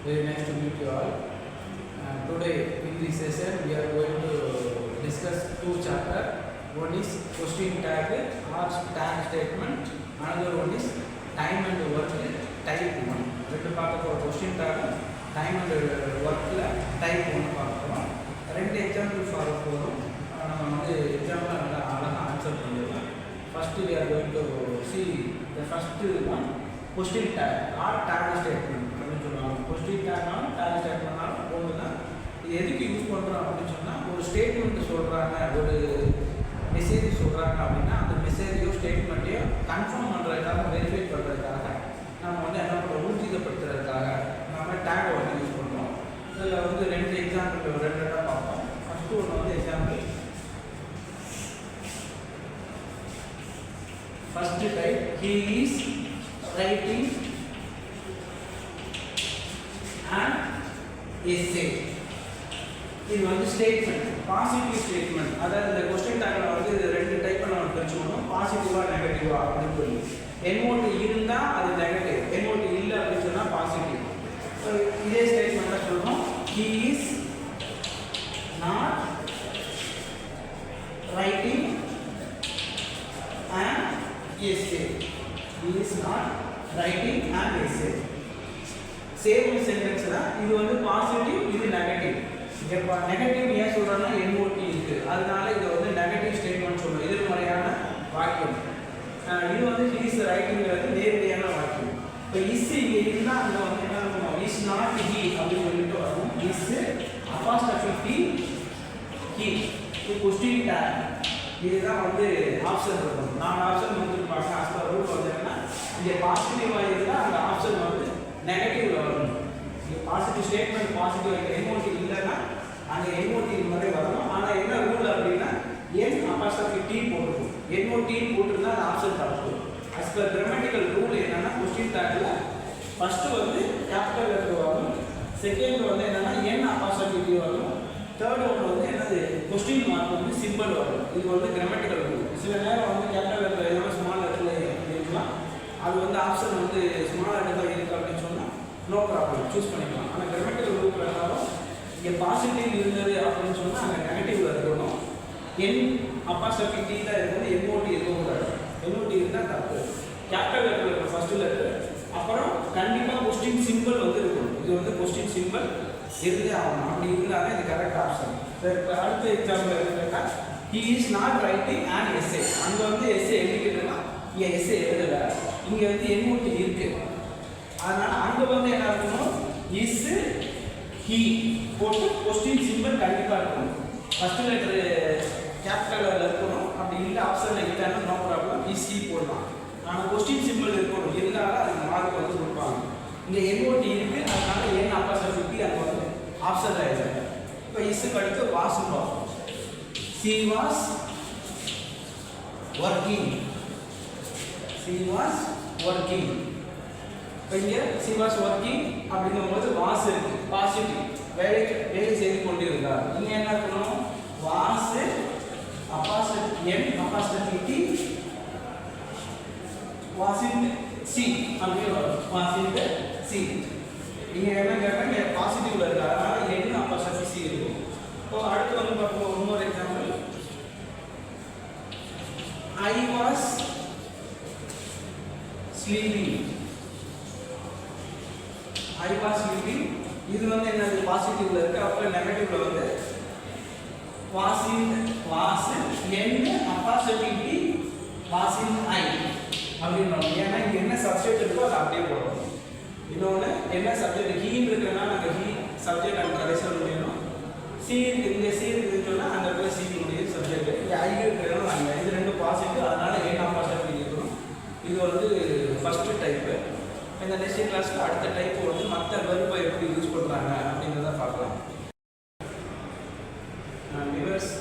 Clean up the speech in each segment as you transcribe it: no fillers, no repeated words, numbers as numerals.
Very nice to meet you all. Today in this session we are going to discuss two chapters. One is question tag or tag statement. Another one is time and work type 1. ரெண்டு பார்க்க போகிற question take time and ஒர்க்கில் type 1 பார்க்க போகிறோம். ரெண்டு example follow போகிறோம். நம்ம வந்து எக்ஸாம்பிள் நல்லா அழகாக ஆன்சர் பண்ணிடலாம். First we are going to see the first one question tag or tag statement அப்படின்னு சொல்லுவாங்க. question tagனாலும் tag statementனாலும் ஒன்று தான். இது எதுக்கு யூஸ் பண்ணுறோம் அப்படின்னு சொன்னால், ஒரு ஸ்டேட்மெண்ட் சொல்கிறாங்க, ஒரு மெசேஜ் சொல்கிறாங்க அப்படின்னா அந்த மெசேஜையோ ஸ்டேட்மெண்ட்டையோ கன்ஃபார்ம் பண்ணுறதுக்காக, வெரிஃபை பண்ணுறதுக்காக நம்ம வந்து என்ன பண்ணுறோம், ஊர்ஜிதப்படுத்துறதுக்காக நம்ம டேகை வந்து யூஸ் பண்ணுறோம். இதில் வந்து ரெண்டு எக்ஸாம்பிள் ரெண்டாக பார்ப்போம். ஃபஸ்ட்டு ஒன்று வந்து example first type, he is writing an essay. இது வந்து ஸ்டேட்மெண்ட், பாசிட்டிவ் ஸ்டேட்மெண்ட். அதாவது இந்த கொஸ்டின் டேக்ல வந்து ரெண்டு டைப்பை நம்ம பிரிச்சுக்கணும், பாசிட்டிவா நெகட்டிவா அப்படின்னு சொல்லி. என்ஓடி இருந்தால் அது நெகட்டிவ், என்ஓடி இல்லை அப்படின்னு சொன்னால் பாசிட்டிவ். ஸோ இதே ஸ்டேட்மெண்ட்டாக சொல்லணும், he is not writing an essay. He is not writing an essay. Same sentence தான். இது வந்து பாசிட்டிவ், இது நெகட்டிவ். இப்போ நெகட்டிவ் ஏன் சொல்கிறோன்னா என்ஓடி இருக்குது, அதனால இது வந்து நெகட்டிவ் ஸ்டேட்மெண்ட் சொல்லுவோம், எதிர்மறையான வாக்கியம். இது வந்து ஹீஸ் ரைட்டிங்கிறது நேரடியான வாக்கியம். இப்போ இஸ் இங்கே இருந்தால் அங்கே வந்து என்ன பண்ணுவோம், இஸ் நாட் ஹீ அப்படின்னு சொல்லிட்டு வரும். Is apostrophe he. Question tag இதுதான் வந்து ஆப்ஷன் இருக்கும். 4 ஆப்ஷன் கொடுத்துருப்பாங்க. ஆஸ்பா ரூல் வந்து என்னன்னா, இங்கே பாசிட்டிவாக இருந்தால் அந்த ஆப்ஷன் வந்து நெகட்டிவ்ல வரணும். இங்கே பாசிட்டிவ் ஸ்டேட்மெண்ட் பாசிட்டிவ் என்ஓடி இல்லைன்னா அங்கே என்ஓடி மாதிரி வரணும். ஆனால் என்ன ரூல் அப்படின்னா, என் அப்பாஸ்ட்ரோஃபி டி போட்டுருக்கும். என்ஓடி போட்டுருந்தா அந்த ஆப்ஷன் தப்பு. அஸ் பர் கிராமட்டிக்கல் ரூல் என்னன்னா, கொஸ்டின் டேக்ல ஃபர்ஸ்ட் வந்து கேபிட்டல் லெட்டர் வரணும், செகண்ட் வந்து என்னன்னா என் அப்பாஸ்ட்ரோஃபி டி வரணும், தேர்ட் ஒன்று வந்து என்னது கொஸ்டின் மார்க் வந்து சிம்பிள் வரும். இது வந்து கிராமட்டிக்கல் ரூல். சில நேரம் வந்து கேபிட்டல் லெட்டர் எல்லாம் ஸ்மால் லெட்டரில் இருக்கலாம், அது வந்து ஆப்ஷன் வந்து ஸ்மால் லெட்டர் இருக்குது அப்படின்னு சொன்னால் நோ ப்ராப்ளம், சூஸ் பண்ணிக்கலாம். ஆனால் கிராமட்டிக்கல் ரூல் பிரகாரம் இங்கே பாசிட்டிவ் இருந்தது அப்படின்னு சொன்னால் அங்கே நெகட்டிவில் இருக்கணும். என் அப்பாஸ்ட்ரோஃபி டி தான் இருக்குது, என்ஓடி இருக்கக்கூடாது. என்ஓடி இருந்தால் தப்பு. கேபிட்டல் லெட்டர் இருக்கிற ஃபர்ஸ்ட் லெட்டர், அப்புறம் கண்டிப்பாக கொஸ்டின் சிம்பிள் வந்து இருக்கணும். இது வந்து கொஸ்டின் சிம்பிள் இருந்தே ஆகணும். அப்படி இருந்தாலும் இது கரெக்ட் ஆப்ஷன். இப்போ அடுத்த எக்ஸாம்பிள் என்னன்னா, he is not writing an essay. அங்கே வந்து எஸ்ஏ எழுதிக்கிட்டுனா இங்கே எஸ்ஏ எழுதலை, இங்கே வந்து என்ஓடி இருக்கு. அதனால அங்கே வந்து என்ன இருக்கணும், இஸ் ஹீ போட்டு கொஸ்டின் சிம்பிள் கண்டிப்பாக இருக்கணும். ஃபர்ஸ்ட் லெட்டர் கேபிட்டலில் இருக்கணும். அப்படி இல்லை ஆப்ஷனில் இல்லைன்னா நோ ப்ராப்ளம், இஸ் ஹீ போடலாம். ஆனால் கொஸ்டின் சிம்பிள் இருக்கணும், இருந்தாலும் அதுக்கு மார்க் வந்து கொடுப்பாங்க. இங்கே என்ஓடி இருக்குது, அதனால என் அப்பாஸ்ட்ரோஃபி அங்கே வந்து ஆப்ஷன் ஆகிடுது. இப்போ இஸ்ஸுக்கு அடுத்து வாஸ் பார்ப்போம். She was working. She was working. இப்போ இங்கே சி வாஸ் ஒர்க்கிங் அப்படிங்கும்போது வாஸ் இருக்கு, பாசிட்டிவ், வேலை செய்து கொண்டிருந்தார். இங்கே என்ன இருக்கணும், was apostrophe n apostrophe t wasn't she அப்படின்னு வரும். Wasn't she. இங்கே என்ன கேட்டாங்க, பாசிட்டிவ்ல இருக்கு, அதனால என் அப்பாஸ்ட்ரோஃபி சி இருக்கும். இப்போ அடுத்து வந்து பார்ப்போம் இன்னொரு example. I was sleeping. I was sleeping. இது வந்து என்னது பாசிட்டிவ்ல இருக்கு, அப்புறம் நெகட்டிவ்ல வந்து wasn't n apostrophe t wasn't I அப்படின்னு. ஏன்னா இங்கே என்ன சப்ஜெக்ட் இருக்கோ அதை அப்படியே போடணும். இன்னொன்று என்ன சப்ஜெக்ட் ஹீன்னு இருக்குன்னா நாங்கள் ஹீ சப்ஜெக்ட் அங்கே கடைசியில் முடியணும். சி இருக்கு, இங்கே சி இருக்குன்னு சொன்னால் அந்த இடத்துல சி முடியும் சப்ஜெக்ட். இங்கே ஐ இருக்கிறோம் நாங்கள், இது ரெண்டு பாசிட்டிவ், அதனால ஏன் அப்பாஸ்ட்ரோஃபி இருக்கணும். இது வந்து ஃபஸ்ட்டு டைப்பு. இந்த நெக்ஸ்ட் கிளாஸில் அடுத்த டைப்பு வந்து மற்ற வெர்பை எப்படி யூஸ் பண்ணுறாங்க அப்படின்றத பார்க்கலாம். Viewers,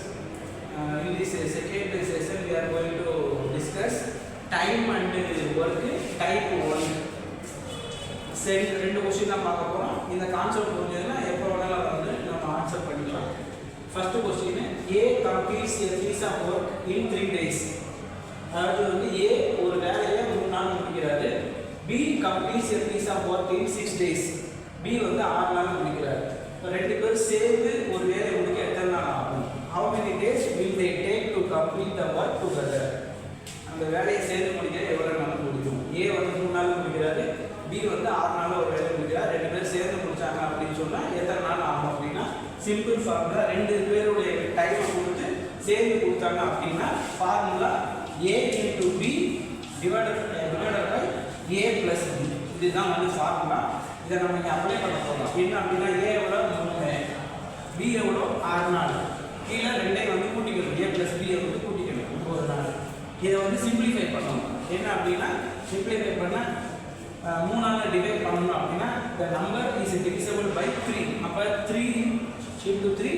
in this second session we are going to discuss time and work type 1. சரி, ரெண்டு கொஸ்டின் தான் பார்க்க போகிறோம். இந்த கான்செப்ட் புரிஞ்சதுன்னா எப்போ வேணாலும் வந்து நம்ம ஆன்சர் பண்ணிக்கலாம். First question, A completes a piece of work in 3 days. அதாவது வந்து ஏ ஒரு வேலையை 3 நாள் முடிக்கிறாரு. B completes a piece of work in 6 days. B வந்து 6 நாள் முடிக்கிறார். இப்போ 2 பேர் சேர்ந்து ஒரு வேலையை முடிக்க எத்தனை நாள் ஆகும்? How many days will they take to complete the work together? அந்த வேலையை சேர்ந்து முடிக்க எவ்வளவு நாள் முடிக்கும்? A வந்து 3 நாள் முடிக்கிறாரு, B வந்து 6 நாள் ஒரு வேலையை முடிக்கிறார். 2 பேர் சேர்ந்து முடிச்சாங்க அப்படின்னு சொன்னா எத்தனை நாள் ஆகும் அப்படின்னா சிம்பிள் ஃபார்முலா 2 பேருடைய டைமை கொடுத்து சேர்ந்து கொடுத்தாங்க அப்படின்னா formula A into B divided by A plus B. இதுதான் வந்து ஃபார்முலா. இதை நம்ம இங்கே அப்ளை பண்ண போகலாம். என்ன அப்படின்னா A எவ்வளோ 3, B எவ்வளோ 6 நாள், கீழே 2ஐ வந்து கூட்டிக்கணும், A plus B வந்து கூட்டிக்கணும் 1 நாள். இதை வந்து சிம்பிளிஃபை பண்ணணும். என்ன அப்படின்னா சிம்பிளிஃபை பண்ணால் 3 நாள் டிவைட் பண்ணணும் அப்படின்னா the number is divisible by 3. அப்போ 3 into 3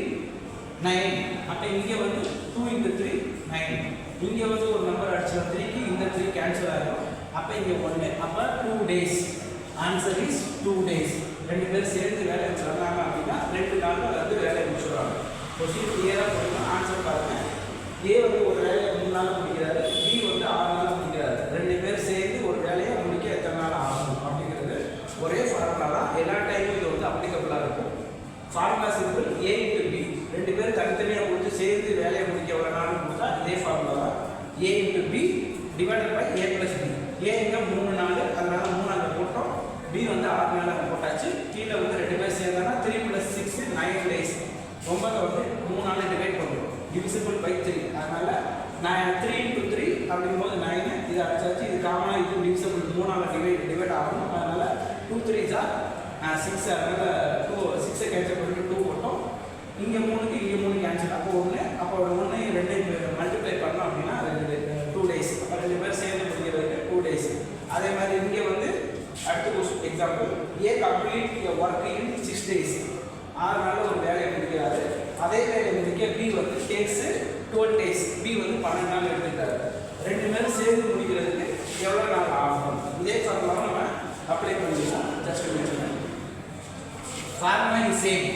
9. அப்போ இங்கே வந்து 2 into 3 9. இங்கே வந்து ஒரு நம்பர் அடிச்சா 3க்கு இந்த 3 கேன்சல் ஆகும். அப்போ இங்கே 1. அப்போ 2 days. Answer is 2 days. 2 பேர் சேர்ந்து வேலை வச்சுருந்தாங்க அப்படின்னா 2 நாளில் வந்து வேலையை முடிச்சுடுவாங்க. கொஸ்டின் கிளியராக போடணும். ஆன்சர் பாருங்கள். A வந்து ஒரு வேலையை 3 நாள் முடிக்கிறாரு, B வந்து 6 நாள் முடிக்கிறாரு. 2 பேர் சேர்ந்து ஒரு வேலையை முடிக்க எத்தனை நாள் ஆகும் அப்படிங்கிறது ஒரே ஃபார்முலா தான். எல்லா டைமும் இது வந்து அப்ளிகபிளாக இருக்கும். Formula simple A into B. 2 பேர் தனித்தனியாக கொடுத்து சேர்ந்து வேலையை முடிக்க எவ்வளோ நாள் கொடுத்தா இதே ஃபார்முலா தான். A into B divided by A plus B. A இங்கே 3 நாள், அதனால 3 நாள் போட்டோம். B வந்து 6 நாள் போட்டாச்சு. கீழே வந்து 2 பேர் சேர்ந்தானா 3 plus 6 9 days. 9 வந்து 3 நாள் டிவைட் பண்ணுறோம், divisible by 3. அதனால நான் 3 into 3 அப்படிங்கும்போது 9. இது அடிச்சாச்சு. இது காமனாக இது divisible 3 நாள் டிவைட் ஆகணும். அதனால 2 3s are 6. அதனால 6 கேன்சல் பண்ணிட்டு 2 போட்டோம். இங்கே 3க்கு இங்கே 3 கேன்சல். அப்போ 1, அப்போ 1 2 மல்டிப்ளை பண்ணோம் அப்படின்னா 2 days. அப்போ 2 பேர் சேர்ந்து முடிக்கிறதுக்கு 2 days. அதே மாதிரி இங்கே வந்து அடுத்த question example A complete work in 6 days. 6 நாள் ஒரு வேலையை முடிக்கிறாரு. அதே வேலையை முடிக்க B வந்து டேக்ஸ் 12 days. B வந்து 12 நாள் எடுத்துக்கிறாரு. 2 பேரும் சேர்ந்து முடிக்கிறதுக்கு எவ்வளோ நாள் ஆகும்? இதே ஃபார்முலாவை நம்ம அப்ளை பண்ணிடுவோம். Just mention formula is same.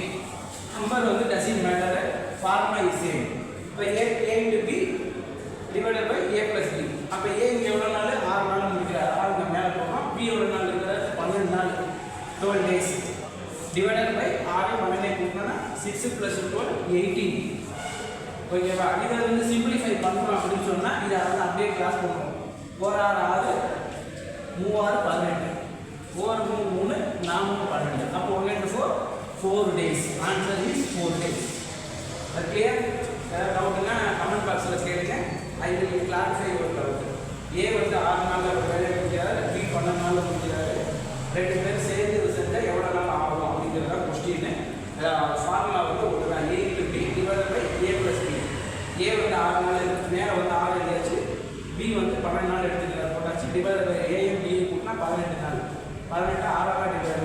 Number வந்து doesn't matter, formula is same. இப்போ A into B divided by A plus B. அப்போ A இங்கே எவ்வளோ நாள்? 6 நாள் முடிக்கிறார். 6க்கு மேலே போகிறோம். B எவ்வளோ நாள் இருக்கிறார்? 12 நாள், 12 days. டிவைடட் பை 6 12 கூட்டினா 6 plus 12 18. ஓகேவா? இதை வந்து சிம்பிளிஃபை பண்ணுறோம் அப்படின்னு சொன்னால் இதை வந்து அப்படியே கிளாஸ் பண்ணுறோம். 4 6 3 18, 4 3 4 12. அப்போ 1 into 4 4 days. Answer is 4 days. Clear? ஏதாவது டவுட்னா கமெண்ட் பாக்ஸில் கேளுங்க. I will clarify your doubt. A வந்து 6 நாளில் ஒரு வேலையை முடிக்கிறாரு, B 12 நாளில் முடிக்கிறாரு. 2 பேர் சேர்ந்து செஞ்சால் எவ்வளோ நாள் ஆகும் அப்படிங்கிறத கொஸ்டின். ஃபார்முலா வந்து ஒரு A into B divided by A plus B. A வந்து 6 நாள் மேலே வந்து 6 எழுதியாச்சு. B வந்து 12 நாள் எடுத்துக்கிறார் போட்டாச்சு. Divide by A and B கூட்டினா 18 நாள். 18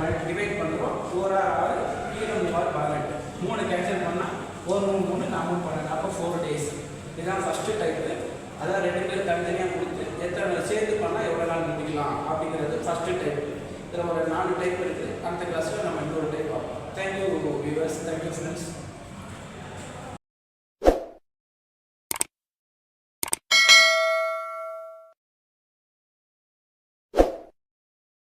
6 டிவைட் பண்ணுறோம். 4 6 கீழே 3 18. 3 கேன்சல் பண்ணால் 4 3 4 12. அப்போ 4 days. இதுதான் ஃபஸ்ட்டு டைப்பு. அதான் 2 பேர் தனித்தனியாக கொடுத்து எத்தனை சேர்ந்து பண்ணால் எவ்வளோ நாள் முடிக்கலாம் அப்படிங்கிறது ஃபஸ்ட்டு டைப். இதில் ஒரு 4 டைப் இருக்குது. அடுத்த கிளாஸில் நம்ம இன்னொரு டைப் பார்ப்போம். Thank you viewers, thank you friends.